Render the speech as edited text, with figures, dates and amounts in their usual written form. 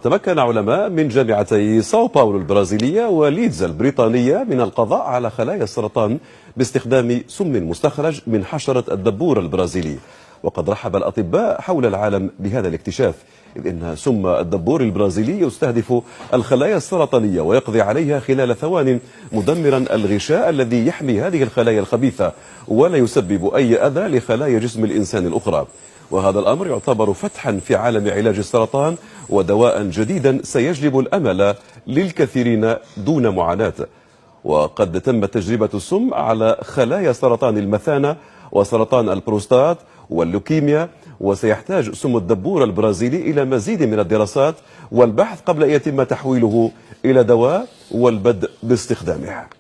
تمكن علماء من جامعتي ساو باولو البرازيلية وليدز البريطانية من القضاء على خلايا السرطان باستخدام سم مستخرج من حشرة الدبور البرازيلي. وقد رحب الأطباء حول العالم بهذا الاكتشاف، إذ إن سم الدبور البرازيلي يستهدف الخلايا السرطانية ويقضي عليها خلال ثوان، مدمرا الغشاء الذي يحمي هذه الخلايا الخبيثة ولا يسبب أي أذى لخلايا جسم الإنسان الأخرى. وهذا الأمر يعتبر فتحا في عالم علاج السرطان ودواء جديدا سيجلب الأمل للكثيرين دون معاناة. وقد تمت تجربة السم على خلايا سرطان المثانة وسرطان البروستات واللوكيميا، وسيحتاج سم الدبور البرازيلي إلى مزيد من الدراسات والبحث قبل أن يتم تحويله إلى دواء والبدء باستخدامه.